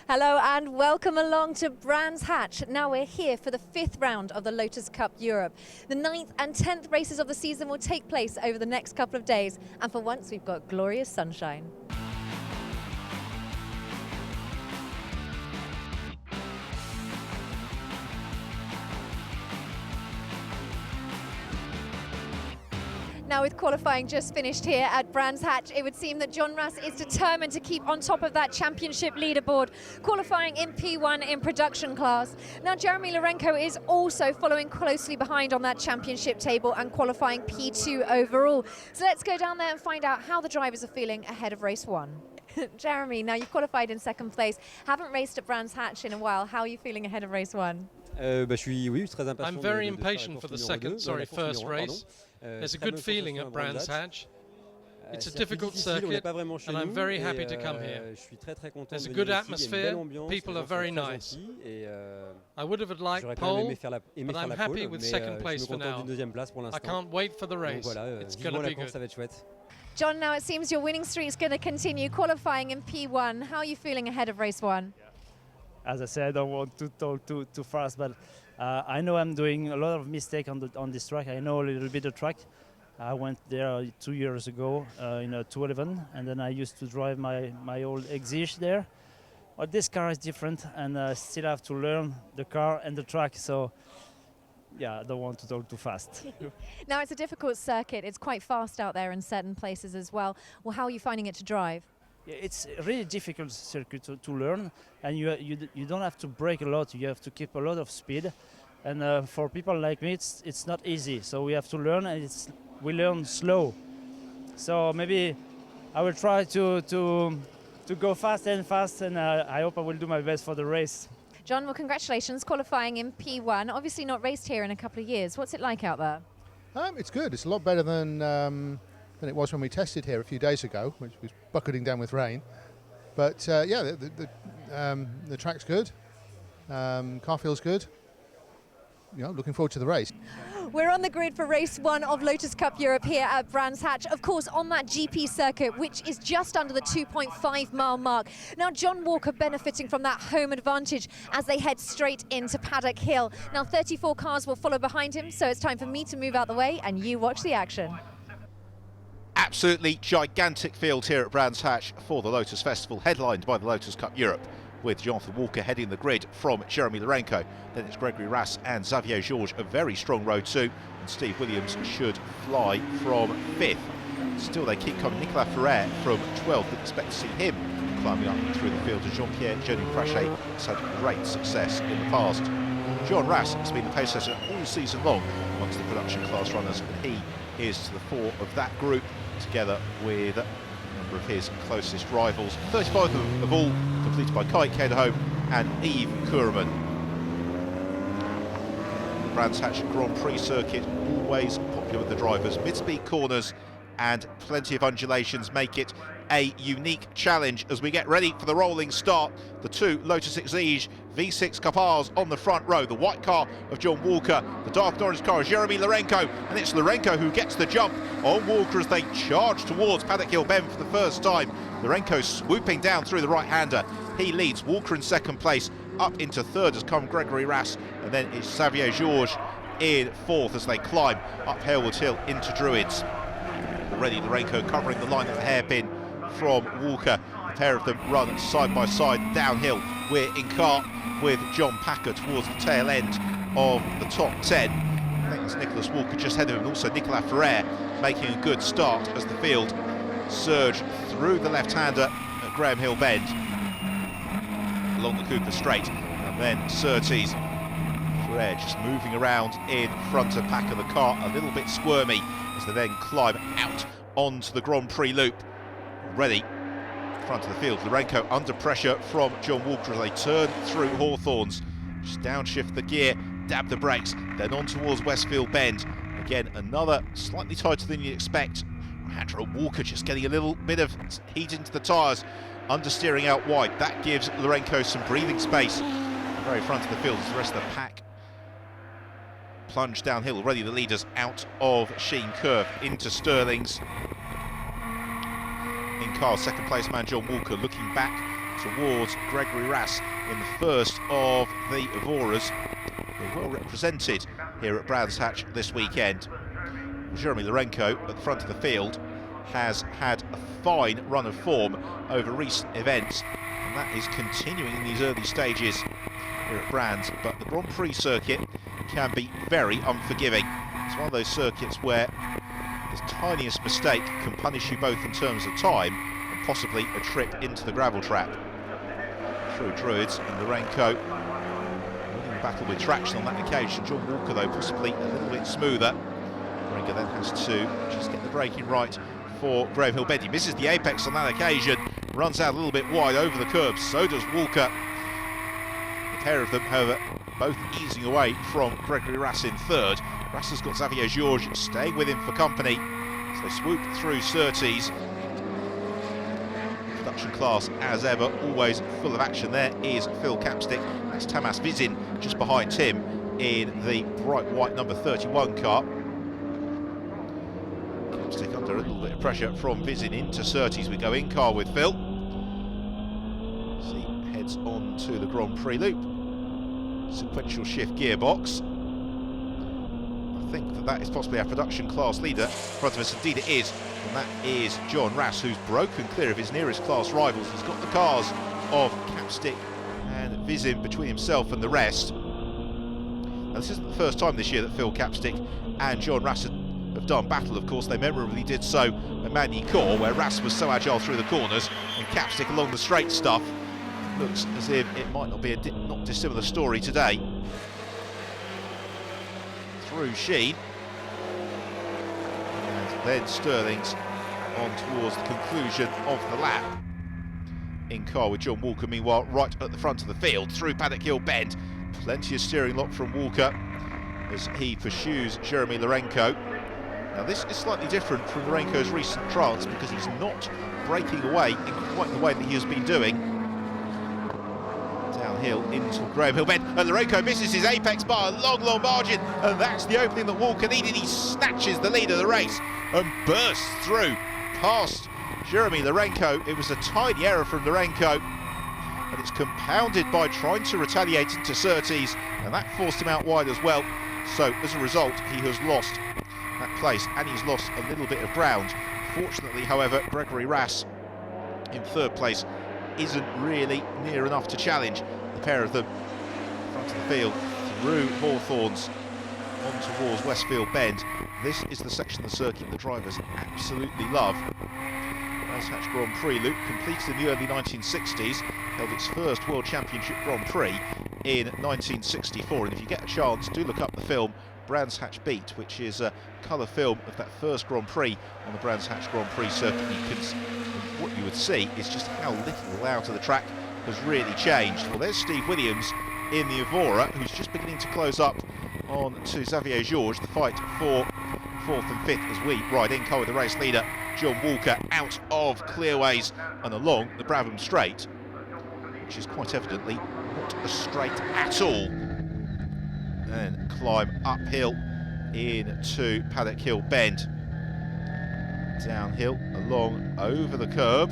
Hello and welcome along to Brands Hatch. Now we're here for the 5th round of the Lotus Cup Europe. The 9th and 10th races of the season will take place over the next couple of days, and for once we've got glorious sunshine. Now, with qualifying just finished here at Brands Hatch, it would seem that John Rass is determined to keep on top of that championship leaderboard, qualifying in P1 in production class. Now, Jeremy Lorenko is also following closely behind on that championship table and qualifying P2 overall. So let's go down there and find out how the drivers are feeling ahead of race 1. Jeremy, now you've qualified in 2nd place, haven't raced at Brands Hatch in a while. How are you feeling ahead of race 1? I'm very impatient for the first race. There's a good feeling at Brands Hatch. It's a difficult circuit, and I'm very happy to come here. There's a good atmosphere, people are very nice. I would have liked pole, but I'm happy with 2nd place for now. I can't wait for the race. It's going to be good. John, now it seems your winning streak is going to continue, qualifying in P1. How are you feeling ahead of race 1? As I said, I don't want to talk too fast, but I know I'm doing a lot of mistakes on this track. I know a little bit of track. I went there 2 years ago in a 211, and then I used to drive my old Exige there. But this car is different, and I still have to learn the car and the track. So, yeah, I don't want to talk too fast. Now, it's a difficult circuit. It's quite fast out there in certain places as well. Well, how are you finding it to drive? It's a really difficult circuit to learn, and you don't have to brake a lot. You have to keep a lot of speed, and for people like me, it's not easy. So we have to learn, and we learn slow. So maybe I will try to go fast, and I hope I will do my best for the race. John, well, congratulations, qualifying in P1. Obviously not raced here in a couple of years. What's it like out there? It's good. It's a lot better than it was when we tested here a few days ago, which was bucketing down with rain. But yeah, the track's good. Car feels good. You know, looking forward to the race. We're on the grid for race 1 of Lotus Cup Europe here at Brands Hatch, of course on that GP circuit, which is just under the 2.5 mile mark. Now, John Walker benefiting from that home advantage as they head straight into Paddock Hill. Now, 34 cars will follow behind him, so it's time for me to move out the way and you watch the action. Absolutely gigantic field here at Brands Hatch for the Lotus Festival, headlined by the Lotus Cup Europe, with Jonathan Walker heading the grid from Jeremy Lorenko. Then it's Gregory Rass and Xavier Georges, a very strong row 2, and Steve Williams should fly from 5th. Still they keep coming. Nicolas Ferrer from 12th, but expect to see him climbing up through the field, as Jean-Pierre Jeunet-Prache has had great success in the past. John Rass has been the pace setter all season long amongst the production class runners, and he is to the fore of that group, together with a number of his closest rivals. 35 of all completed by Kai Kederholm and Yves Kureman. The Brands Hatch Grand Prix circuit, always popular with the drivers. Mid-speed corners and plenty of undulations make it a unique challenge as we get ready for the rolling start. The 2 Lotus Exige V6 Cup R's on the front row, the white car of John Walker, the dark orange car of Jeremy Lorenko, and it's Lorenko who gets the jump on Walker as they charge towards Paddock Hill Bend for the first time. Lorenko swooping down through the right-hander. He leads, Walker in 2nd place. Up into 3rd has come Gregory Rass, and then it's Xavier Georges in 4th as they climb up Harewood Hill into Druids. Already Lorenko covering the line at the hairpin from Walker. A pair of them run side by side downhill. We're in cart with John Packer towards the tail end of the top 10. I think it's Nicholas Walker just ahead of him, and also Nicolas Ferrer making a good start as the field surge through the left-hander at Graham Hill Bend along the Cooper Straight, and then Surtees. Ferrer just moving around in front of Packer, the car a little bit squirmy as they then climb out onto the Grand Prix loop. Ready, front of the field, Lorenko under pressure from John Walker as they turn through Hawthorns. Just downshift the gear, dab the brakes, then on towards Westfield Bend. Again, another slightly tighter than you'd expect. Andrew Walker just getting a little bit of heat into the tyres, understeering out wide. That gives Lorenko some breathing space. The very front of the field as the rest of the pack plunge downhill. Already the leaders out of Sheen Curve into Stirling's. In car, 2nd place man John Walker looking back towards Gregory Rass in the first of the Evoras. They're well represented here at Brands Hatch this weekend. Jeremy Lorenko at the front of the field has had a fine run of form over recent events, and that is continuing in these early stages here at Brands. But the Grand Prix circuit can be very unforgiving. It's one of those circuits where the tiniest mistake can punish you both in terms of time and possibly a trip into the gravel trap. Through Druids and Lorenko winning the battle with traction on that occasion. John Walker, though, possibly a little bit smoother. Lorenko then has to just get the braking right for Graham Hill-Bend. He misses the apex on that occasion, runs out a little bit wide over the curb, so does Walker. The pair of them, however, both easing away from Gregory Rass in third. Rass has got Xavier Georges staying with him for company as they swoop through Surtees. Production class, as ever, always full of action. There is Phil Capstick. That's Tamas Vizin just behind him in the bright white number 31 car. Capstick under a little bit of pressure from Vizin into Surtees. We go in car with Phil. He heads on to the Grand Prix loop. Sequential shift gearbox. I think that is possibly our production class leader in front of us. Indeed it is, and that is John Rass, who's broken clear of his nearest class rivals. He's got the cars of Capstick and Vizin between himself and the rest. Now, this isn't the first time this year that Phil Capstick and John Rass have done battle. Of course, they memorably did so at Magny-Cours, where Rass was so agile through the corners and Capstick along the straight stuff. Looks as if it might not be a not dissimilar story today. Through Sheen, and then Sterling's on towards the conclusion of the lap. In car with John Walker, meanwhile, right at the front of the field, through Paddock Hill Bend. Plenty of steering lock from Walker as he pursues Jeremy Lorenko. Now this is slightly different from Lorenko's recent trials because he's not breaking away in quite the way that he has been doing. Downhill into Graham Hill Bend, and Lorenko misses his apex by a long margin, and that's the opening that Walker needed. He snatches the lead of the race and bursts through past Jeremy Lorenko. It was a tiny error from Lorenko, and it's compounded by trying to retaliate into Surtees, and that forced him out wide as well. So as a result, he has lost that place, and he's lost a little bit of ground. Fortunately, however, Gregory Rass in third place isn't really near enough to challenge the pair of them. Front of the field, through Hawthorns, on towards Westfield Bend. This is the section of the circuit the drivers absolutely love. Brands Hatch Grand Prix loop, completed in the early 1960s, held its first World Championship Grand Prix in 1964. And if you get a chance, do look up the film Brands Hatch Beat, which is a colour film of that first Grand Prix on the Brands Hatch Grand Prix circuit. What you would see is just how little the layout of the track has really changed. Well, there's Steve Williams in the Evora, who's just beginning to close up on to Xavier Georges. The fight for 4th and 5th as we ride in car with the race leader John Walker out of Clearways and along the Brabham Straight, which is quite evidently not a straight at all. And climb uphill into Paddock Hill Bend. Downhill, along, over the curb.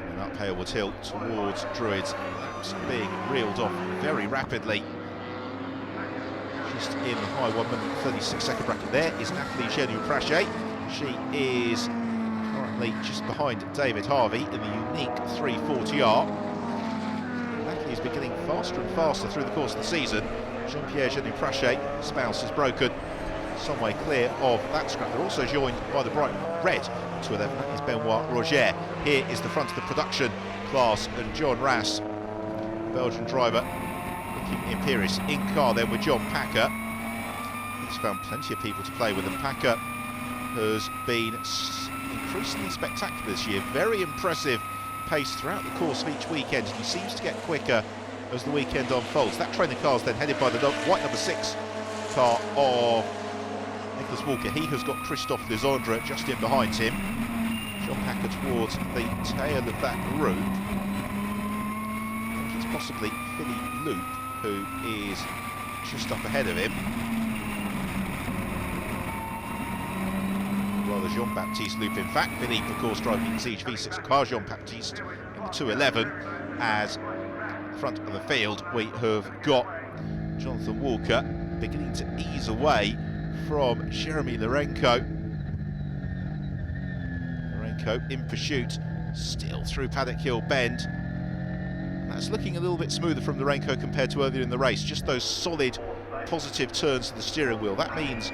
And up Hailwood Hill towards Druids. That's being reeled off very rapidly. Just in the high 1 minute 36 second bracket there is Nathalie Genu-Prache. She is currently just behind David Harvey in the unique 340R. Nathalie is beginning faster and faster through the course of the season. Jean-Pierre Genu-Prache, spouse is broken. Some way clear of that scrap. They're also joined by the bright red to 11. That is Benoit Roger. Here is the front of the production class, and John Rass, Belgian driver, looking imperious. In car then with John Packer. He's found plenty of people to play with, and Packer has been increasingly spectacular this year. Very impressive pace throughout the course of each weekend, and he seems to get quicker as the weekend unfolds. That train of cars then headed by the white number 6 car of Nicholas Walker. He has got Christophe Lisandre just in behind him. John Packer towards the tail of that group. I think it's possibly Philly Loop who is just up ahead of him. or the Jean-Baptiste loop. In fact, Philippe, of course, driving the Exige V6 car, Jean-Baptiste in the 211. As front of the field, we have got Jonathan Walker beginning to ease away from Jeremy Lorenko. Lorenko in pursuit, still through Paddock Hill Bend. And that's looking a little bit smoother from Lorenko compared to earlier in the race. Just those solid, positive turns to the steering wheel. That means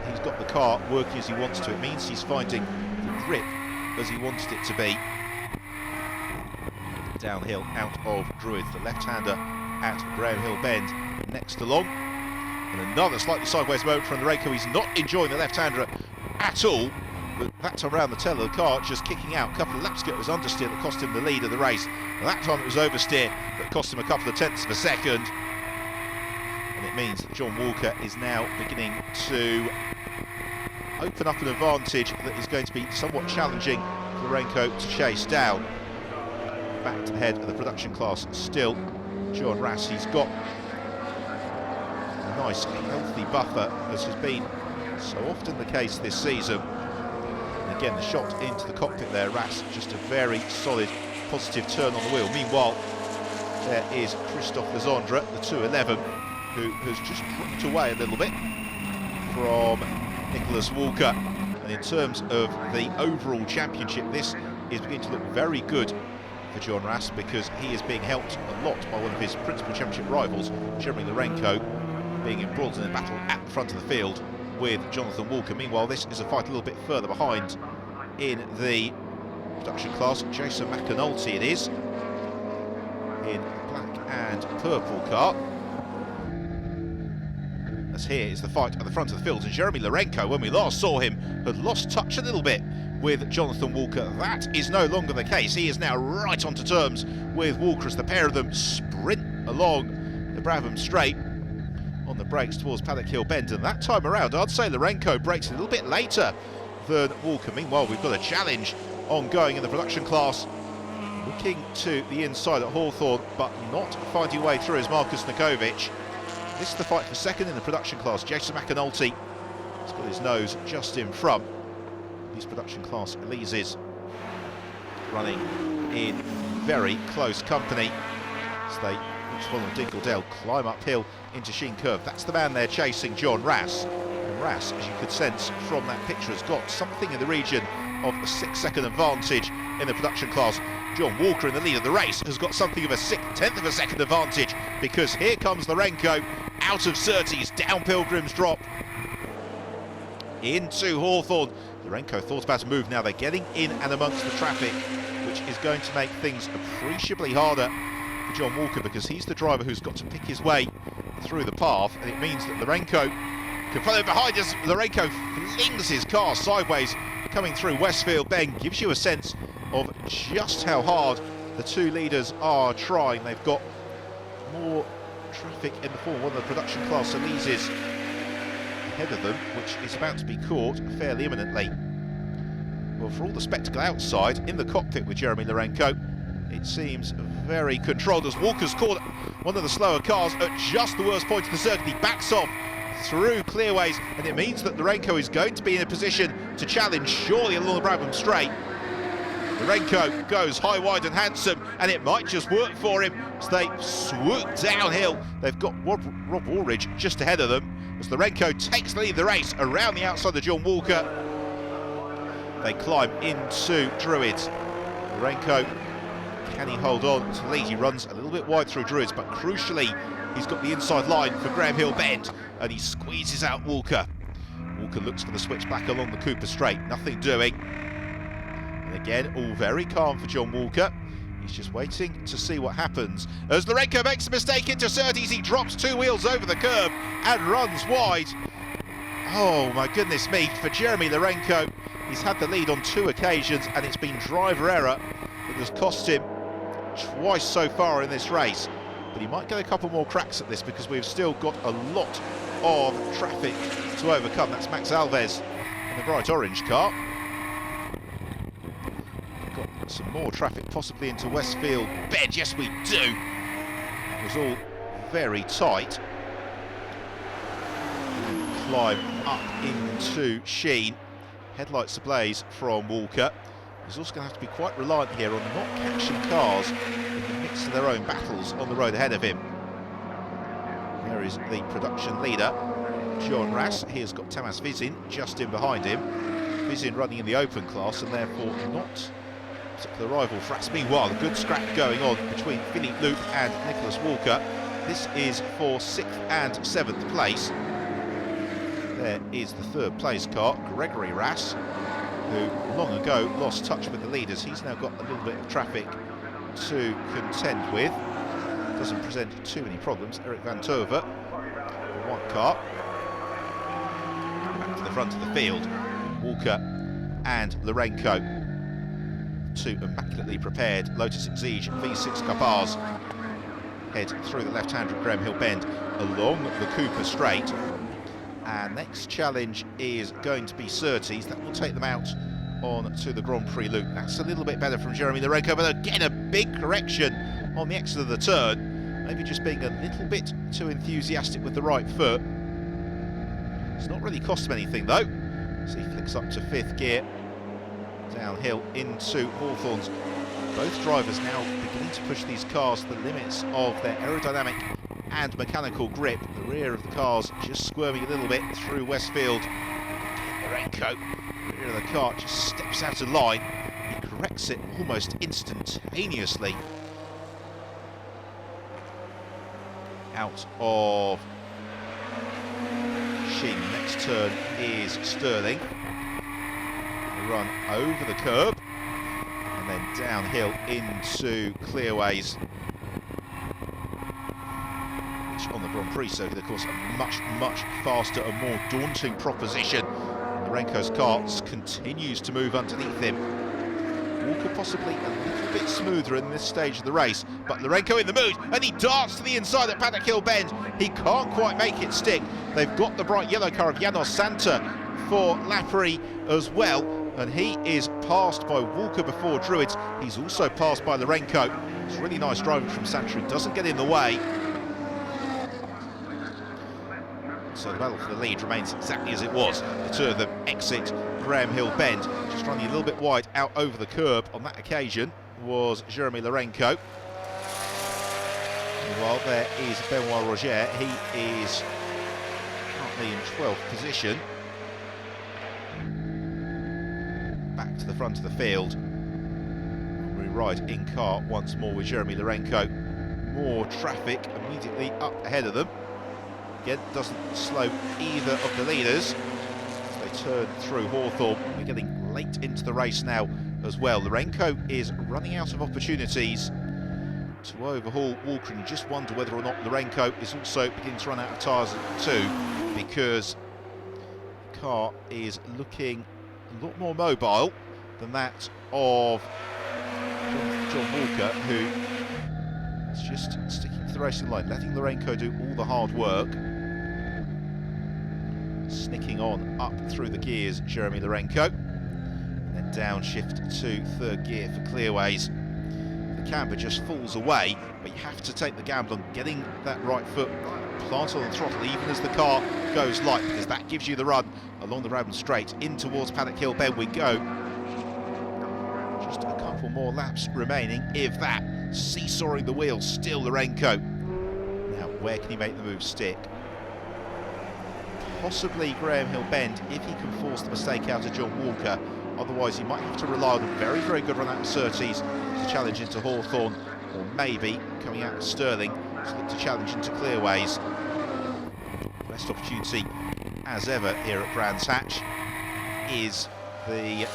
he's got the car working as he wants to. It means he's finding the grip as he wanted it to be. Downhill out of Druids, the left-hander at Graham Hill Bend next along. And another slightly sideways moment from Lorenko. He's not enjoying the left-hander at all. But that time around, the tail of the car just kicking out. A couple of laps ago it was understeer that cost him the lead of the race. And that time it was oversteer that cost him a couple of tenths of a second. And it means that John Walker is now beginning to open up an advantage that is going to be somewhat challenging for Lorenko to chase down. Back to the head of the production class still, John Rass. He's got a nice healthy buffer, as has been so often the case this season. And again, the shot into the cockpit there, Rass, just a very solid positive turn on the wheel. Meanwhile, there is Christophe Legendre, the 211, who has just dropped away a little bit from Nicholas Walker. And in terms of the overall championship, this is beginning to look very good for John Rass, because he is being helped a lot by one of his principal championship rivals, Jeremy Lorenko, being embroiled in a battle at the front of the field with Jonathan Walker. Meanwhile, this is a fight a little bit further behind in the production class. Jason McAnulty it is, in black and purple car. As here is the fight at the front of the field, and Jeremy Lorenko, when we last saw him, had lost touch a little bit with Jonathan Walker. That is no longer the case. He is now right onto terms with Walker as the pair of them sprint along the Brabham Straight on the brakes towards Paddock Hill Bend. And that time around, I'd say Lorenko brakes a little bit later than Walker. Meanwhile, we've got a challenge ongoing in the production class. Looking to the inside at Hawthorne, but not finding a way through is Markus Nikovic. This is the fight for second in the production class. Jason McAnulty has got his nose just in front. These production class Elises running in very close company as they, following Dinkeldale, climb uphill into Sheen Curve. That's the man they're chasing, John Rass. And Rass, as you could sense from that picture, has got something in the region of a 6-second advantage in the production class. John Walker, in the lead of the race, has got something of a 1/10 of a second advantage, because here comes Lorenko out of Surtees, down Pilgrim's Drop into Hawthorne. Lorenko thought about a move. Now they're getting in and amongst the traffic, which is going to make things appreciably harder for John Walker, because he's the driver who's got to pick his way through the path, and it means that Lorenko can follow behind us. Lorenko flings his car sideways coming through Westfield Bend. Gives you a sense of just how hard the two leaders are trying. They've got more traffic in the form of one of the production class Elises ahead of them, which is about to be caught fairly imminently. Well, for all the spectacle outside, in the cockpit with Jeremy Lorenko, it seems very controlled, as Walker's caught one of the slower cars at just the worst point of the circuit. He backs off through clearways, and it means that Lorenko is going to be in a position to challenge surely along the Brabham Straight. Lorenko goes high, wide and handsome, and it might just work for him as they swoop downhill. They've got Rob Woolridge just ahead of them as Lorenko takes the lead of the race around the outside of John Walker. They climb into Druids. Lorenko, can he hold on to the lead? He runs a little bit wide through Druids, but crucially he's got the inside line for Graham Hill Bend, and he squeezes out Walker. Walker looks for the switch back along the Cooper Straight, nothing doing. And again, all very calm for John Walker. He's just waiting to see what happens. As Lorenko makes a mistake into Surtees, he drops two wheels over the curb and runs wide. Oh my goodness me, for Jeremy Lorenko. He's had the lead on 2 occasions, and it's been driver error that has cost him twice so far in this race. But he might get a couple more cracks at this, because we've still got a lot of traffic to overcome. That's Max Alves in the bright orange car. We've got some more traffic possibly into Westfield Bend. Yes, we do. It was all very tight. Climb up into Sheen. headlights ablaze from Walker. He's also going to have to be quite reliant here on not catching cars in the midst of their own battles on the road ahead of him. There is the production leader, John Rass. He has got Tamas Vizin just in behind him. Vizin running in the open class and therefore not a particular rival for Rass. Meanwhile, a good scrap going on between Philippe Loup and Nicholas Walker. This is for 6th and 7th place. There is the 3rd place car, Gregory Rass, who long ago lost touch with the leaders. He's now got a little bit of traffic to contend with. Doesn't present too many problems. Eric Van Tove, white car. Back to the front of the field. Walker and Lourenco, 2 immaculately prepared Lotus Exige V6 Cup R's, head through the left-hand of Graham Hill Bend along the Cooper Straight. And next challenge is going to be Surtees. That will take them out on to the Grand Prix loop. That's a little bit better from Jeremy Lourenco, but again a big correction on the exit of the turn. Maybe just being a little bit too enthusiastic with the right foot. It's not really cost him anything though. So he flicks up to 5th gear, downhill into Hawthorne's. Both drivers now beginning to push these cars to the limits of their aerodynamic and mechanical grip. The rear of the cars just squirming a little bit through Westfield. Lourenco, the rear of the car just steps out of line. He corrects it almost instantaneously. Out of Sheen. Next turn is Sterling. They run over the curb and then downhill into Clearways, which on the Grand Prix circuit, of course, a much faster and more daunting proposition. Lourenco's car continues to move underneath him. Walker possibly a little bit smoother in this stage of the race, but Lourenco in the mood, and he darts to the inside at Paddock Hill Bend. He can't quite make it stick. They've got the bright yellow car of Janos Santa for Lapri as well, and he is passed by Walker before Druids. He's also passed by Lourenco. It's really nice driving from Santa, who doesn't get in the way. So the battle for the lead remains exactly as it was. The 2 of them exit Graham Hill Bend, just running a little bit wide out over the curb. On that occasion was Jeremy Lourenco. Meanwhile, there is Benoit Roger. He is currently in 12th position. Back to the front of the field. We ride in car once more with Jeremy Lourenco. More traffic immediately up ahead of them. Again, doesn't slow either of the leaders. They turn through Hawthorne. We're getting late into the race now as well. Lourenco is running out of opportunities to overhaul Walker, and you just wonder whether or not Lourenco is also beginning to run out of tyres too, because the car is looking a lot more mobile than that of John Walker, who is just sticking to the racing line, letting Lourenco do all the hard work. Snicking on up through the gears, Jeremy Lourenco. And then downshift to 3rd gear for Clearways. The camber just falls away, but you have to take the gamble on getting that right foot planted on the throttle even as the car goes light, because that gives you the run along the Radbourne Straight in towards Paddock Hill Bend we go. Just a couple more laps remaining, if that. Seesawing the wheels, still Lourenco. Now, where can he make the move stick? Possibly Graham Hill Bend, if he can force the mistake out of John Walker. Otherwise, he might have to rely on a very good run out of Surtees to challenge into Hawthorne, or maybe coming out of Sterling to challenge into Clearways. Best opportunity, as ever, here at Brands Hatch is the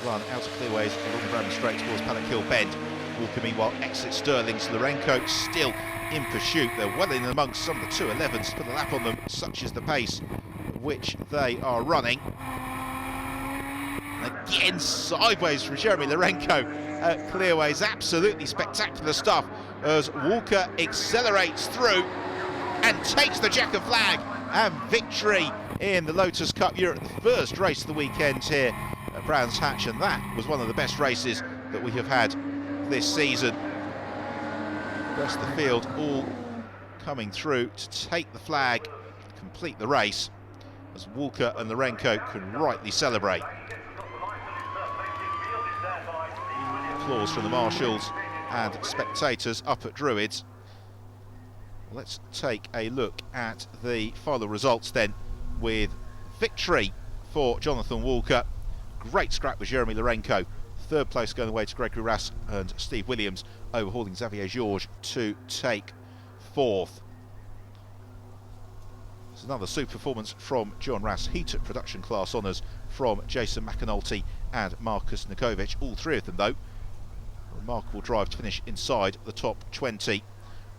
run out of Clearways along the Radbourne Straight towards Paddock Hill Bend. Walker, meanwhile, exits Sterling's. Lourenco still in pursuit. They're well in amongst some of the 211s to put a lap on them, such is the pace at which they are running. Again, sideways from Jeremy Lourenco at Clearways. Absolutely spectacular stuff as Walker accelerates through and takes the checker flag, and victory in the Lotus Cup Europe, the first race of the weekend here at Brands Hatch, and that was one of the best races that we have had this season. The rest of the field all coming through to take the flag, complete the race, as Walker and Lorenko can rightly celebrate. Applause from the marshals and spectators up at Druids. Let's take a look at the final results then, with victory for Jonathan Walker. Great scrap with Jeremy Lorenko. Third place going away to Gregory Rass and Steve Williams, overhauling Xavier Georges to take fourth. It's another super performance from John Rass. He took production class honours from Jason McAnulty and Marcus Nikovic. All three of them, though, a remarkable drive to finish inside the top 20.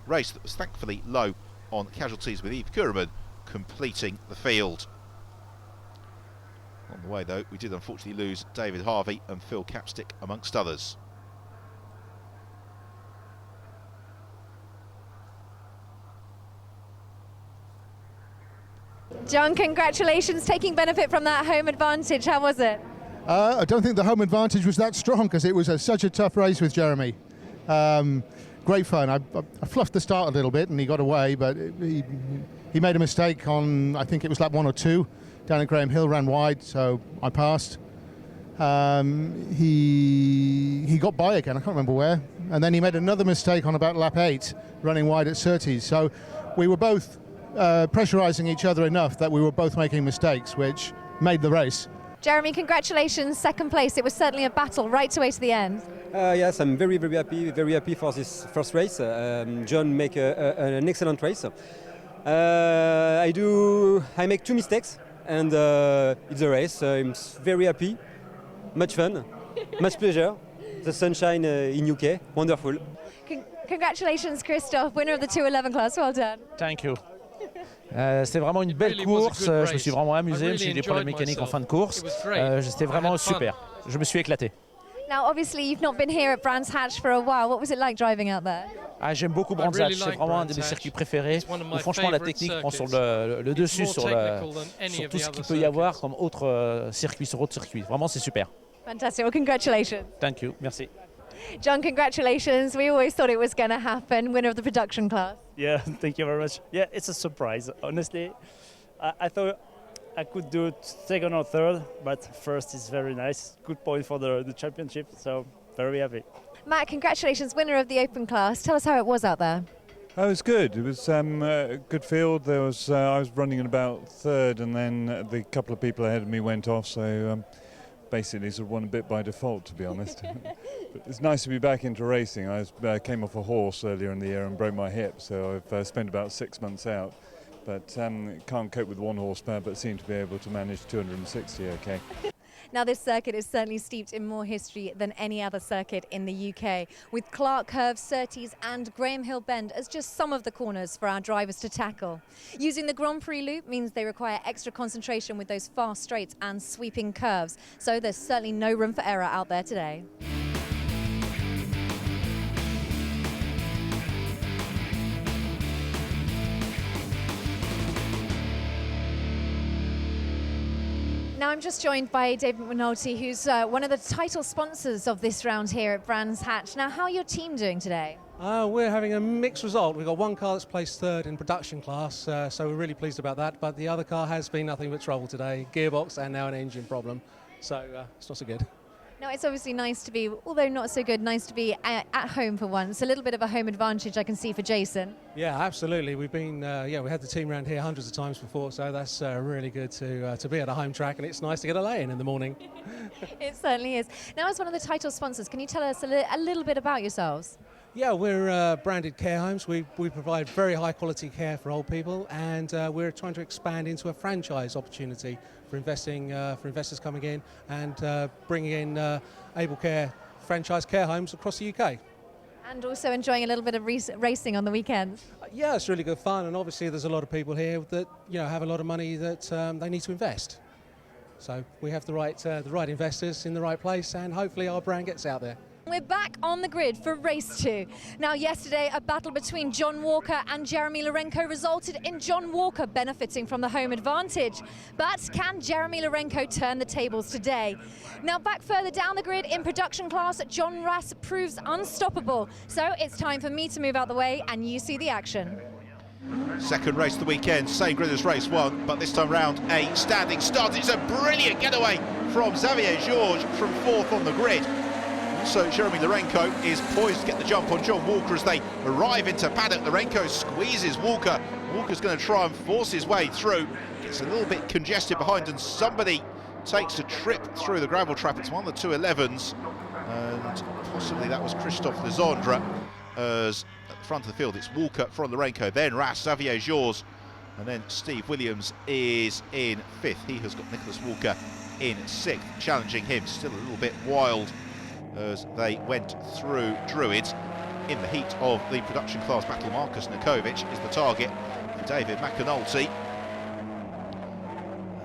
Race that was thankfully low on casualties, with Yves Kureman completing the field. On the way, though, we did unfortunately lose David Harvey and Phil Capstick, amongst others. John, congratulations, taking benefit from that home advantage. How was it? I don't think the home advantage was that strong, because it was such a tough race with Jeremy. Great fun. I fluffed the start a little bit and he got away, but he made a mistake on, I think it was lap 1 or 2, down at Graham Hill, ran wide, so I passed. He got by again, I can't remember where, and then he made another mistake on about lap 8, running wide at Surtees. So we were both pressurising each other enough that we were both making mistakes, which made the race. Jeremy, congratulations, second place. It was certainly a battle right away to the end. Yes, I'm very happy for this first race. John make an excellent race. I make 2 mistakes, and it's a race. I'm very happy, much fun, much pleasure. The sunshine in UK, wonderful. Congratulations, Christophe, winner of the 211 class. Well done. Thank you. C'était vraiment une belle course, je me suis vraiment amusé, j'ai eu des problèmes mécaniques en fin de course. C'était vraiment super, je me suis éclaté. Now obviously you've not been here at Brands Hatch for a while. What was it like driving out there? J'aime beaucoup Brands Hatch, c'est vraiment un de mes circuits préférés, où franchement la technique prend sur le dessus sur tout ce qu'il peut y avoir comme autre circuit sur autre circuit. Vraiment c'est super. Fantastic, well congratulations. Thank you, merci. John, congratulations. We always thought it was going to happen. Winner of the production class. Yeah, thank you very much. Yeah, it's a surprise. Honestly, I thought I could do second or third, but first is very nice. Good point for the championship, so very happy. Matt, congratulations, winner of the open class. Tell us how it was out there. Oh, it was good. It was a good field. There was I was running in about third, and then the couple of people ahead of me went off, so basically sort of won a bit by default, to be honest. But it's nice to be back into racing. I came off a horse earlier in the year and broke my hip, so I've spent about 6 months out. But can't cope with 1 horsepower, but seem to be able to manage 260 okay. Now this circuit is certainly steeped in more history than any other circuit in the UK, with Clark Curve, Surtees and Graham Hill Bend as just some of the corners for our drivers to tackle. Using the Grand Prix loop means they require extra concentration with those fast straights and sweeping curves, so there's certainly no room for error out there today. Now I'm just joined by David McNulty, who's one of the title sponsors of this round here at Brands Hatch. Now, how are your team doing today? We're having a mixed result. We've got one car that's placed third in production class, so we're really pleased about that. But the other car has been nothing but trouble today, gearbox and now an engine problem. So it's not so good. Now, it's obviously nice to be, although not so good, nice to be at home for once. A little bit of a home advantage I can see for Jason. Yeah, absolutely. We've been, we had the team around here hundreds of times before, so that's really good to be at a home track, and it's nice to get a lay-in the morning. It certainly is. Now, as one of the title sponsors, can you tell us a little bit about yourselves? Yeah, we're branded care homes. We provide very high quality care for old people, and we're trying to expand into a franchise opportunity for investors coming in and bringing in Able Care franchise care homes across the UK. And also enjoying a little bit of racing on the weekends. Yeah, it's really good fun, and obviously there's a lot of people here that have a lot of money that they need to invest. So we have the right investors in the right place, and hopefully our brand gets out there. We're back on the grid for race 2. Now, yesterday, a battle between John Walker and Jeremy Lorenko resulted in John Walker benefiting from the home advantage. But can Jeremy Lorenko turn the tables today? Now, back further down the grid in production class, John Rass proves unstoppable. So it's time for me to move out the way and you see the action. Second race of the weekend, same grid as race 1, but this time round a standing start. It's a brilliant getaway from Xavier Georges from 4th on the grid. So Jeremy Lorenko is poised to get the jump on John Walker as they arrive into paddock. Lorenko squeezes Walker. Walker's going to try and force his way through. Gets a little bit congested behind, and somebody takes a trip through the gravel trap. It's one of the 211s, and possibly that was Christophe Lezandre. As at the front of the field, it's Walker from Lorenko, then Ras, Xavier Georges, and then Steve Williams is in 5th. He has got Nicholas Walker in 6th, challenging him. Still a little bit wild as they went through Druids. In the heat of the production class battle, Marcus Nikovic is the target for David McAnulty.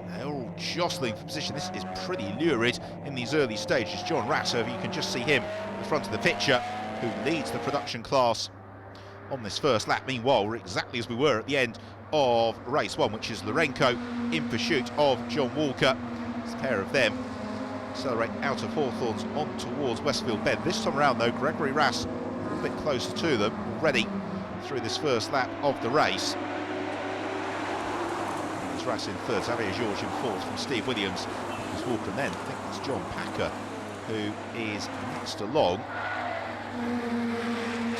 And they're all jostling for position. This is pretty lurid in these early stages. John Ras, over, you can just see him in front of the picture, who leads the production class on this first lap. Meanwhile, we're exactly as we were at the end of race 1, which is Lorenko in pursuit of John Walker. It's a pair of them accelerate out of Hawthorns on towards Westfield Bend. This time around though, Gregory Ras a little bit closer to them already through this first lap of the race. It's Ras in 3rd, Xavier Georges in 4th from Steve Williams. Nicholas Walker, and then I think it's John Packer who is next along.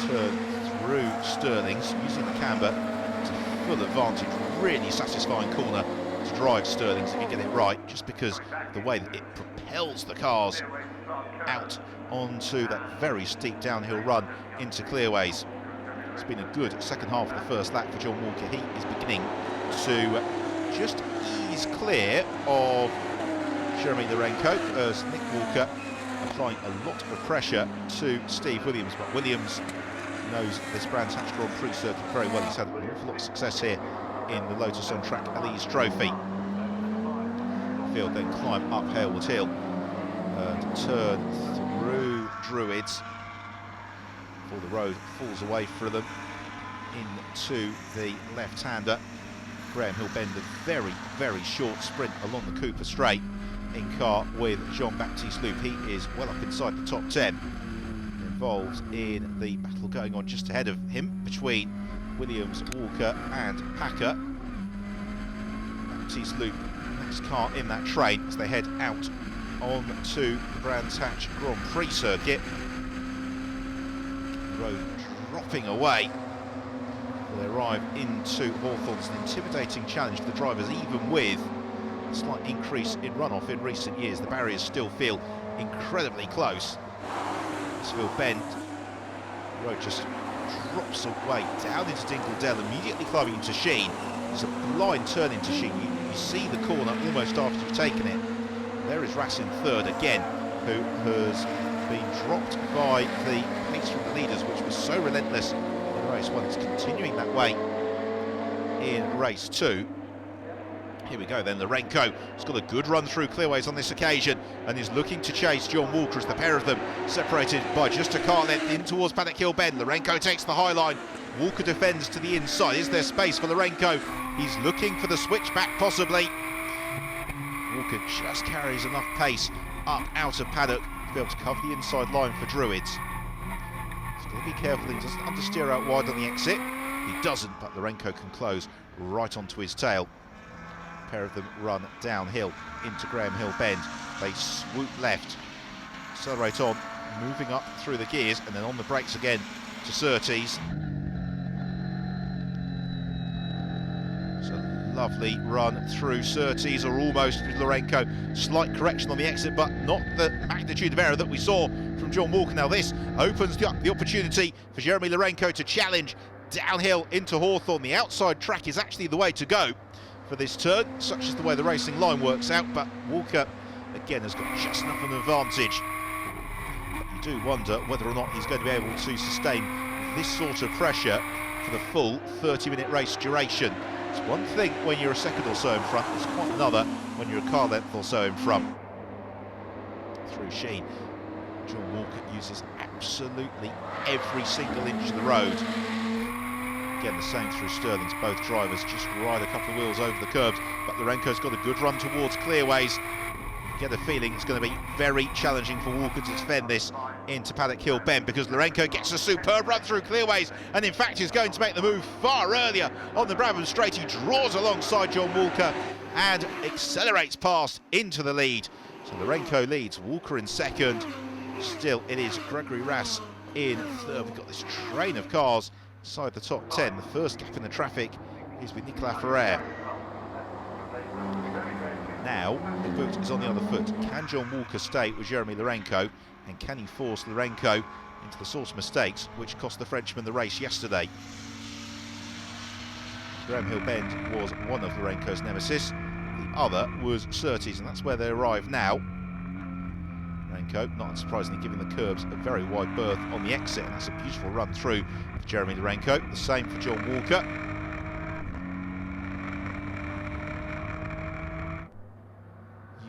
Turn through Sterling's, using the camber to full advantage. Really satisfying corner to drive Sterling's if you get it right, just because the way that it propels the cars out onto that very steep downhill run into clearways. It's been a good second half of the first lap for John Walker. He is beginning to just ease clear of Jeremy Lorenko as Nick Walker applying a lot of pressure to Steve Williams, but Williams knows this Brands Hatch Grand Prix circuit very well. He's had an awful lot of success here in the Lotus on Track Elise Trophy. Field then climb up Halewood Hill and turn through Druids before the road falls away from them into the left-hander. Graham Hill Bend, a very, very short sprint along the Cooper Straight in car with Jean-Baptiste Loup. He is well up inside the top 10. Involved in the battle going on just ahead of him between Williams, Walker and Packer. Baptiste Loup, next car in that train as they head out onto the Brands Hatch Grand Prix circuit. The road dropping away. They arrive into Hawthorns, an intimidating challenge for the drivers, even with a slight increase in runoff in recent years. The barriers still feel incredibly close. Westfield Bend, the road just drops away down into Dingle immediately climbing into Sheen. There's a blind turn into Sheen. You see the corner almost after you've taken it. There is Ras in 3rd again, who has been dropped by the pace from the leaders, which was so relentless in race 1. It's continuing that way in race 2. Here we go then, Lorenko has got a good run through clearways on this occasion and is looking to chase John Walker as the pair of them separated by just a car length in towards Paddock Hill Bend. Lorenko takes the high line, Walker defends to the inside. Is there space for Lorenko? He's looking for the switchback possibly. Walker just carries enough pace up out of paddock to be able to cover the inside line for Druids. He's got to be careful he doesn't understeer out wide on the exit. He doesn't, but Lorenko can close right onto his tail. Pair of them run downhill into Graham Hill Bend. They swoop left, accelerate on, moving up through the gears, and then on the brakes again to Surtees. It's a lovely run through Surtees, or almost, with Lorenko. Slight correction on the exit, but not the magnitude of error that we saw from John Walker. Now this opens the opportunity for Jeremy Lorenko to challenge downhill into Hawthorn. The outside track is actually the way to go for this turn, such as the way the racing line works out, but Walker again has got just enough of an advantage. But you do wonder whether or not he's going to be able to sustain this sort of pressure for the full 30-minute race duration. It's one thing when you're a second or so in front, it's quite another when you're a car length or so in front. Through Sheen, John Walker uses absolutely every single inch of the road. Again, the same through Sterling's. Both drivers just ride a couple of wheels over the curbs, but Lorenko's got a good run towards clearways. You get a feeling it's going to be very challenging for Walker to defend this into Paddock Hill Bend, because Lourenco gets a superb run through clearways and in fact is going to make the move far earlier on the Brabham Straight. He draws alongside John Walker and accelerates past into the lead. So Lourenco leads, Walker in second. Still, it is Gregory Rass in third. We've got this train of cars inside the top 10. The first gap in the traffic is with Nicolas Ferrer. Now, the boot is on the other foot. Can John Walker stay with Jeremy Lourenco? And can he force Lourenco into the source of mistakes, which cost the Frenchman the race yesterday? Graham Hill Bend was one of Lourenco's nemesis. The other was Surtees, and that's where they arrive now. Lourenco, not unsurprisingly, giving the curbs a very wide berth on the exit, and that's a beautiful run through for Jeremy Lourenco. The same for John Walker.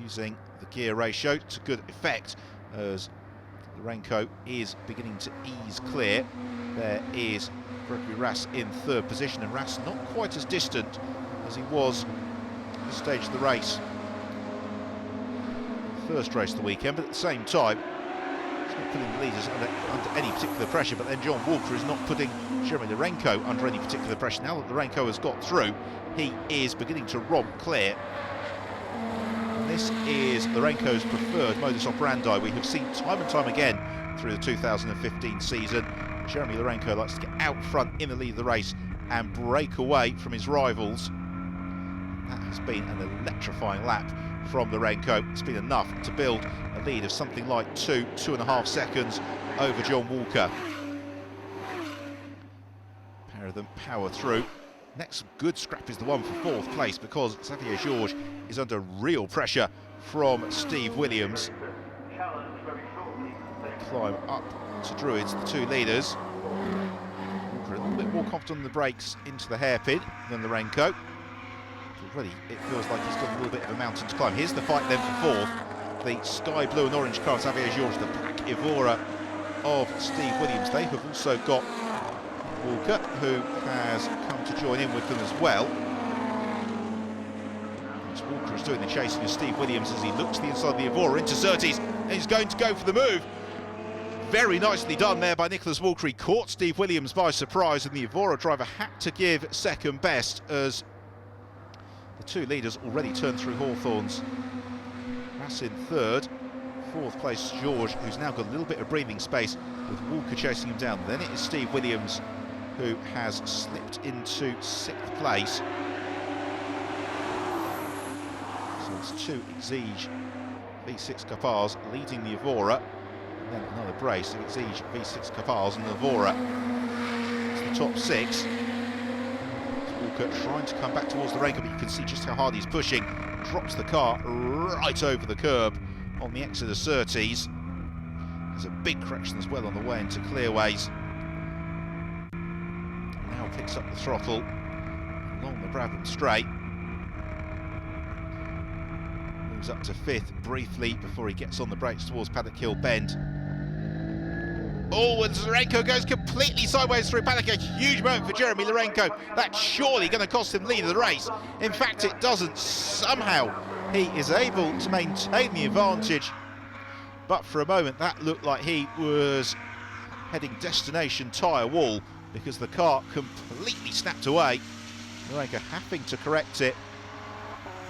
Using the gear ratio to good effect as Lourenco is beginning to ease clear. There is Gregory Rass in third position, and Rass not quite as distant as he was at this stage of the race. First race of the weekend, but at the same time, he's not putting the leaders under any particular pressure, but then John Walker is not putting Jeremy Lourenco under any particular pressure. Now that Lourenco has got through, he is beginning to romp clear. This is Lourenco's preferred modus operandi. We have seen time and time again through the 2015 season. Jeremy Lourenco likes to get out front in the lead of the race and break away from his rivals. That has been an electrifying lap from Lourenco. It's been enough to build a lead of something like 2.5 seconds over John Walker. A pair of them power through. Next good scrap is the one for fourth place, because Xavier Georges is under real pressure from Steve Williams. They climb up to Druids, the two leaders. Walker a little bit more confident on the brakes into the hairpin than Lourenco. Already it feels like he's got a little bit of a mountain to climb. Here's the fight then for fourth. The sky blue and orange car of Xavier Georges, the black Evora of Steve Williams. They have also got Walker, who has come to join in with them as well. As Walker is doing the chasing of Steve Williams as he looks to the inside of the Evora into Surtees, and he's going to go for the move. Very nicely done there by Nicholas Walker. He caught Steve Williams by surprise, and the Evora driver had to give second best as the two leaders already turned through Hawthorns. Rass in third, fourth place George, who's now got a little bit of breathing space with Walker chasing him down. Then it is Steve Williams who has slipped into sixth place. So it's two Exige V6 Cup Rs leading the Evora, and then another brace of Exige V6 Cup Rs and the Evora. It's the top six. Walker trying to come back towards the Lourenco, but you can see just how hard he's pushing. Drops the car right over the curb on the exit of Surtees. There's a big correction as well on the way into clearways. Now picks up the throttle along the Brabham Straight. Moves up to fifth briefly before he gets on the brakes towards Paddock Hill Bend. Oh, and Lourenco goes completely sideways through Paddock. A huge moment for Jeremy Lourenco. That's surely going to cost him the lead of the race. In fact, it doesn't. Somehow he is able to maintain the advantage. But for a moment, that looked like he was heading destination tyre wall, because the car completely snapped away. Lourenco having to correct it.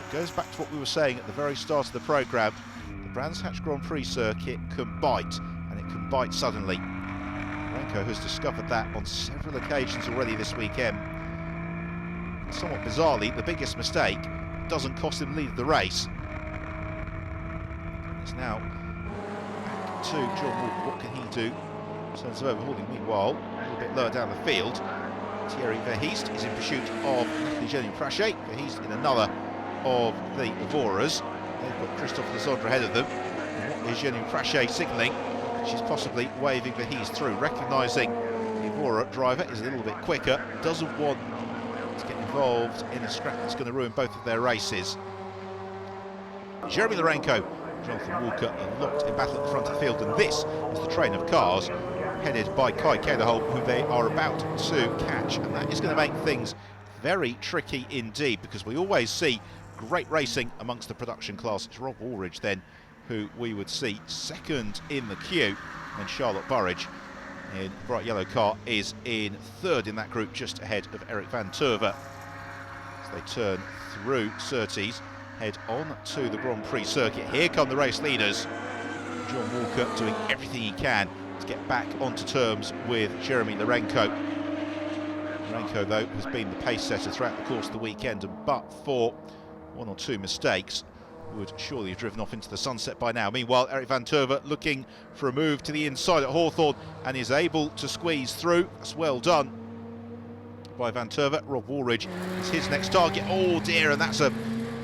It goes back to what we were saying at the very start of the programme. The Brands Hatch Grand Prix circuit can bite, and it can bite suddenly. Lourenco has discovered that on several occasions already this weekend. Somewhat bizarrely, the biggest mistake doesn't cost him the lead of the race. It's now back to John Walker. What can he do in terms of overhauling? Meanwhile, a little bit lower down the field, Thierry Verheest is in pursuit of Nathalie Genu-Praché. Verheest in another of the Evoras. They've got Christophe Lesandre ahead of them. And what is Genu-Praché signalling? She's possibly waving Verheest through, recognising the Evora driver is a little bit quicker, doesn't want to get involved in a scrap that's going to ruin both of their races. Jeremy Lourenco, Jonathan Walker are locked in battle at the front of the field, and this is the train of cars headed by Kai Kederholm, who they are about to catch, and that is going to make things very tricky indeed, because we always see great racing amongst the production class. It's Rob Woolridge then who we would see second in the queue, and Charlotte Burridge in the bright yellow car is in third in that group, just ahead of Eric Van Turve. As they turn through Surtees, head on to the Grand Prix circuit. Here come the race leaders. John Walker doing everything he can to get back onto terms with Jeremy Lorenko. Lorenko, though, has been the pace setter throughout the course of the weekend, and but for one or two mistakes, would surely have driven off into the sunset by now. Meanwhile, Eric Van Turve looking for a move to the inside at Hawthorne and is able to squeeze through. That's well done by Van Turve. Rob Woolridge is his next target. Oh dear, and that's a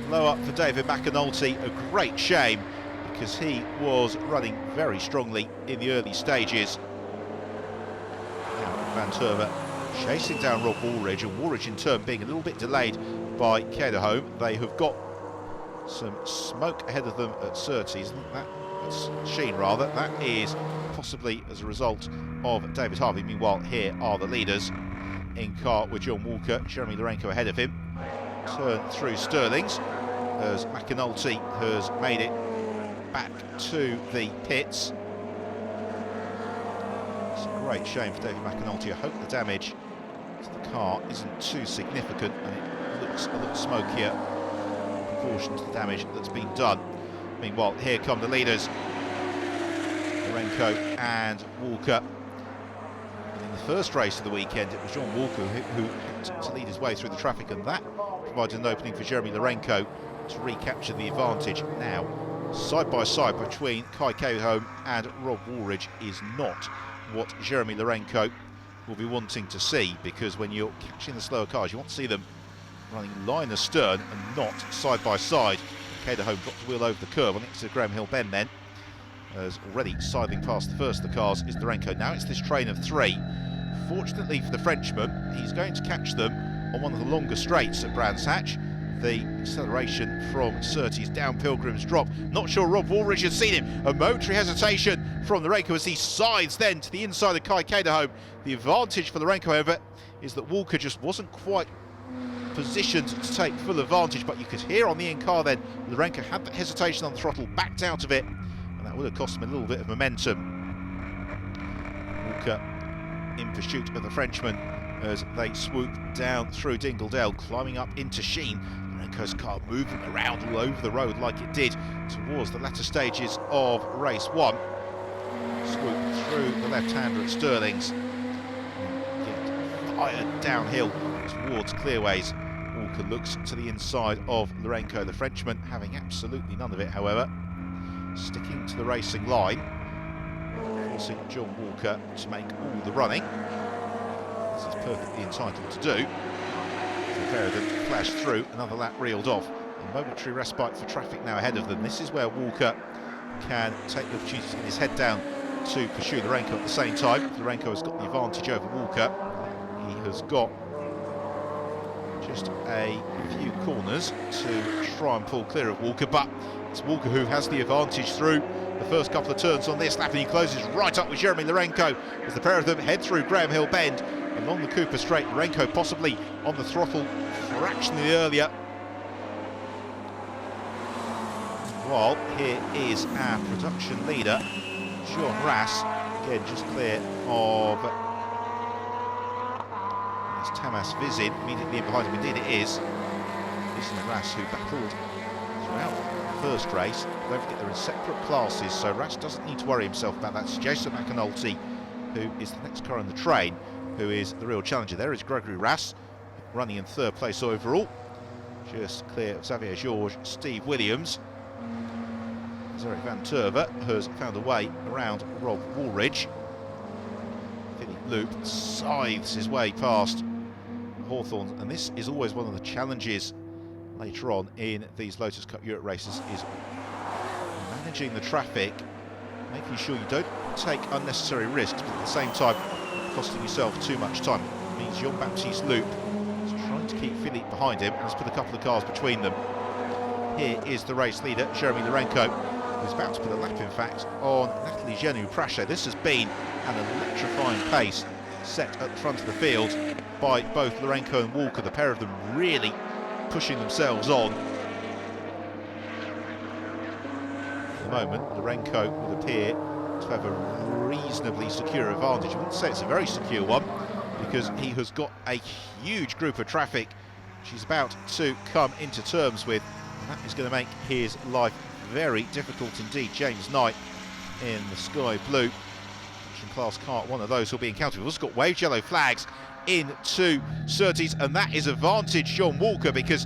blow up for David McAnulty. A great shame, because he was running very strongly in the early stages. Now Van Turve chasing down Rob Woolridge, and Woolridge in turn being a little bit delayed by Caterhome. They have got some smoke ahead of them at Surtees. That's Sheen rather. That is possibly as a result of David Harvey. Meanwhile, here are the leaders in car with John Walker, Jeremy Lorenko ahead of him. Turn through Stirlings as McAnulty has made it back to the pits. It's a great shame for David McAnulty. I hope the damage to the car isn't too significant and it looks a little smokier in proportion to the damage that's been done. Meanwhile, here come the leaders, Lorenko and Walker. And in the first race of the weekend, it was John Walker who had to lead his way through the traffic, and that provided an opening for Jeremy Lorenko to recapture the advantage. Now, side by side between Kai Caterhome and Rob Woolridge is not what Jeremy Lorenko will be wanting to see, because when you're catching the slower cars, you want to see them running line astern and not side by side. Caterhome dropped the wheel over the curve on next to Graham Hill Bend then, as already sidling past the first of the cars is Lorenko. Now it's this train of three. Fortunately for the Frenchman, he's going to catch them on one of the longer straights at Brands Hatch. The acceleration from Surtees down Pilgrim's Drop. Not sure Rob Woolridge has seen him. A momentary hesitation from Lorenko as he sides then to the inside of Kai Caterhome. The advantage for Lorenko, however, is that Walker just wasn't quite positioned to take full advantage, but you could hear on the in-car then Lorenko had that hesitation on the throttle, backed out of it, and that would have cost him a little bit of momentum. Walker in pursuit of the Frenchman as they swoop down through Dingledale, climbing up into Sheen. Lorenko's car moving around all over the road like it did towards the latter stages of race one. Swoop through the left-hander at Stirlings, get fired downhill towards Clearways. Walker looks to the inside of Lorenko, the Frenchman having absolutely none of it, however, sticking to the racing line, forcing John Walker to make all the running, as he's perfectly entitled to do. The pair of them flashed through, another lap reeled off. A momentary respite for traffic now ahead of them. This is where Walker can take the opportunity to get his head down to pursue Lorenko at the same time. Lorenko has got the advantage over Walker. He has got just a few corners to try and pull clear of Walker, but it's Walker who has the advantage through the first couple of turns on this lap, and he closes right up with Jeremy Lorenko as the pair of them head through Graham Hill Bend along the Cooper Straight. Lorenko possibly on the throttle fractionally earlier. While here is our production leader, John Rass, again just clear of Tamas Vizin, immediately in behind him. Indeed it is. Vizin and Rass, who battled throughout the first race. Don't forget they're in separate classes, so Rass doesn't need to worry himself about that. It's Jason McAnulty, who is the next car on the train, who is the real challenger. There is Gregory Rass, running in third place overall, just clear of Xavier Georges, Steve Williams. Eric Van Turve has found a way around Rob Woolridge. Philip Loop scythes his way past Hawthorne, and this is always one of the challenges later on in these Lotus Cup Europe races, is managing the traffic, making sure you don't take unnecessary risks, but at the same time costing yourself too much time. It means Jean-Baptiste Loop is trying to keep Philippe behind him and has put a couple of cars between them. Here is the race leader, Jeremy Lorenko, who's about to put a lap, in fact, on Natalie Genu-Prache. This has been an electrifying pace set at the front of the field by both Lorenko and Walker, the pair of them really pushing themselves on. the moment, Lorenko would appear to have a reasonably secure advantage. I wouldn't say it's a very secure one, because he has got a huge group of traffic she's about to come into terms with, and that is going to make his life very difficult indeed. James Knight in the sky blue production class kart, one of those will be encountered. We've also got waved yellow flags into Surtees, and that is advantage John Walker, because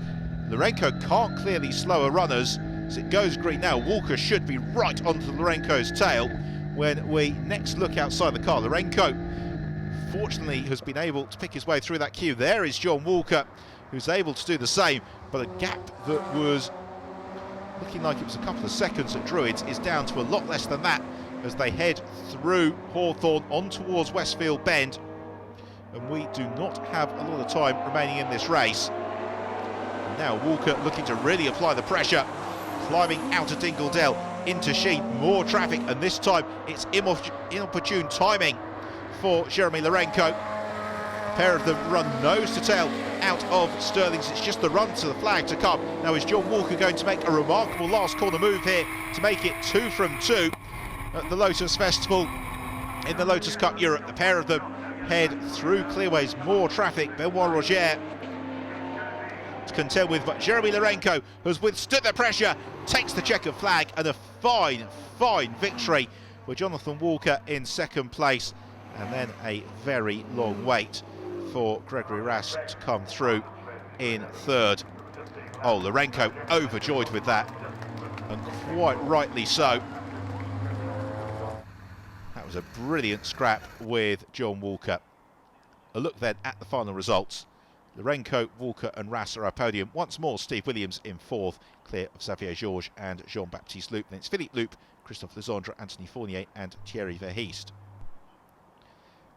Lorenko can't clear these slower runners. As it goes green now, Walker should be right onto Lorenko's tail when we next look outside the car. Lorenko fortunately has been able to pick his way through that queue. There is John Walker, who's able to do the same, but a gap that was looking like it was a couple of seconds at Druids is down to a lot less than that as they head through Hawthorne on towards Westfield Bend, and we do not have a lot of time remaining in this race. And now Walker looking to really apply the pressure, climbing out of Dingledale into Sheen, more traffic, and this time it's inopportune timing for Jeremy Lorenko. A pair of them run nose to tail out of Stirling's. It's just the run to the flag to come. Now is John Walker going to make a remarkable last corner move here to make it 2 from 2 at the Lotus Festival in the Lotus Cup Europe. The pair of them head through Clearways, more traffic. Benoit Roger to contend with, but Jeremy Lorenko has withstood the pressure, takes the checkered flag, and a fine victory with Jonathan Walker in second place, and then a very long wait for Gregory Rass to come through in third. Oh, Lorenko overjoyed with that, and quite rightly so. That was a brilliant scrap with John Walker. A look then at the final results. Lorenko, Walker and Rass are our podium. Once more, Steve Williams in fourth, clear of Xavier Georges and Jean-Baptiste Loup. Then it's Philippe Loup, Christophe Legendre, Anthony Fournier and Thierry Verheest.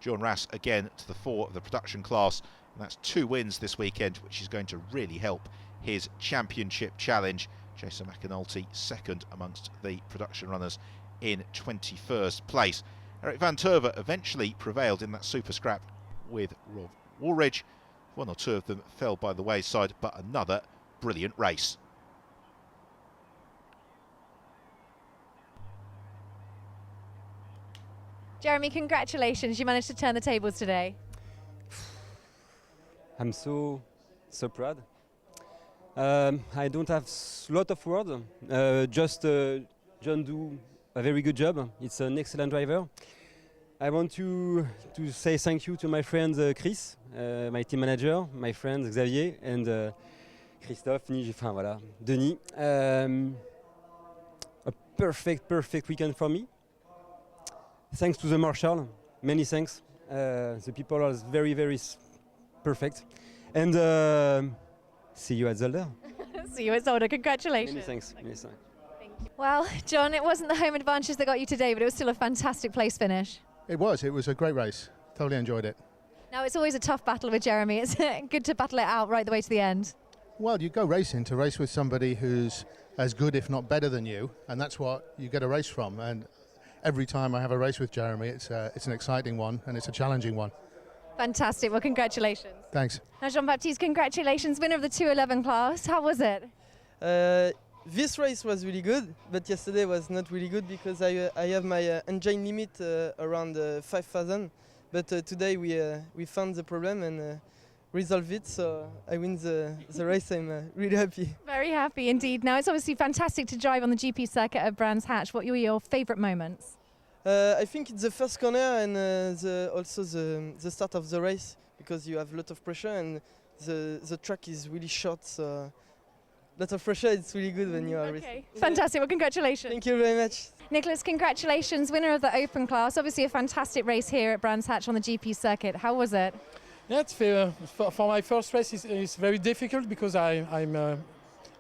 John Rass again to the fore of the production class, and that's 2 wins this weekend, which is going to really help his championship challenge. Jason McAnulty second amongst the production runners in 21st place. Eric Van Terve eventually prevailed in that super scrap with Rob Woolridge. 1 or 2 of them fell by the wayside, but another brilliant race. Jeremy, congratulations. You managed to turn the tables today. I'm so proud. I don't have a lot of words. Just John do a very good job. It's an excellent driver. I want to say thank you to my friend Chris, my team manager, my friend Xavier, and Christophe, Denis. A perfect weekend for me. Thanks to the marshal, many thanks. The people are very perfect. And see you at Zolder. See you at Zolder. Congratulations. Many thanks. Many thanks. Thank you. Well, John, it wasn't the home advantage that got you today, but it was still a fantastic place finish. It was a great race. Totally enjoyed it. Now, it's always a tough battle with Jeremy. It's good to battle it out right the way to the end. Well, you go racing to race with somebody who's as good, if not better than you, and that's what you get a race from. And every time I have a race with Jeremy, it's an exciting one and it's a challenging one. Fantastic. Well, congratulations. Thanks. Now, Jean-Baptiste, congratulations. Winner of the 211 class. How was it? This race was really good, but yesterday was not really good because I have my engine limit around 5,000. But today we found the problem and resolved it, so I win the race. I'm really happy. Very happy indeed. Now, it's obviously fantastic to drive on the GP circuit at Brands Hatch. What were your favourite moments? I think it's the first corner and also the start of the race, because you have a lot of pressure and the track is really short, so lot of pressure. It's really good when you are racing. Fantastic. Well, congratulations. Thank you very much. Nicholas, congratulations. Winner of the Open class. Obviously a fantastic race here at Brands Hatch on the GP circuit. How was it? Yeah, it's for my first race it's very difficult because I'm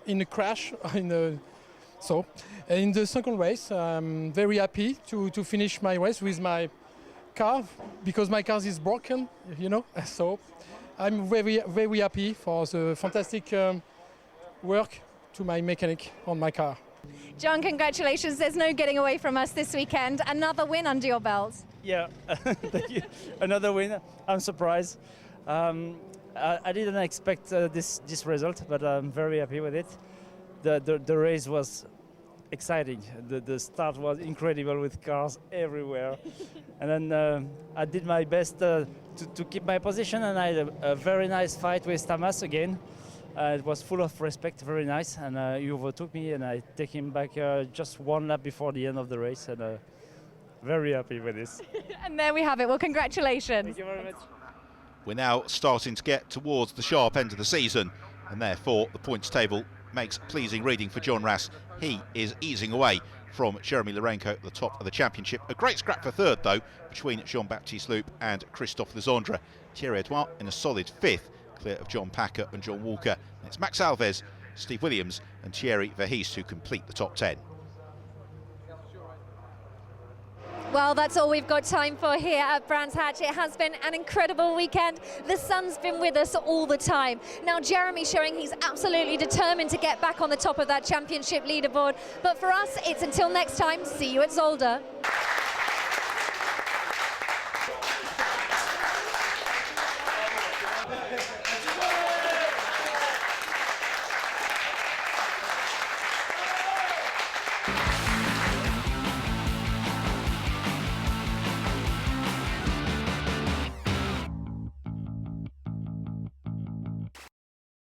in a crash. In the second race, I'm very happy to finish my race with my car, because my car is broken, you know. So I'm very happy for the fantastic work to my mechanic on my car. John, congratulations. There's no getting away from us this weekend. Another win under your belt. Yeah, thank you. Another win. I'm surprised. I didn't expect this result, but I'm very happy with it. The race was exciting. The start was incredible with cars everywhere. And then I did my best to keep my position, and I had a very nice fight with Tamas again. It was full of respect, very nice, and he overtook me, and I take him back just one lap before the end of the race, and very happy with this. And there we have it. Well, congratulations. Thank you very much. We're now starting to get towards the sharp end of the season, and therefore the points table makes pleasing reading for John Ras. He is easing away from Jeremy Lourenco at the top of the championship. A great scrap for third, though, between Jean-Baptiste Loup and Christophe Legendre. Thierry Edouard in a solid fifth, clear of John Packer and John Walker. And it's Max Alves, Steve Williams and Thierry Verhees who complete the top 10. Well, that's all we've got time for here at Brands Hatch. It has been an incredible weekend. The sun's been with us all the time. Now, Jeremy showing he's absolutely determined to get back on the top of that championship leaderboard. But for us, it's until next time. See you at Zolder.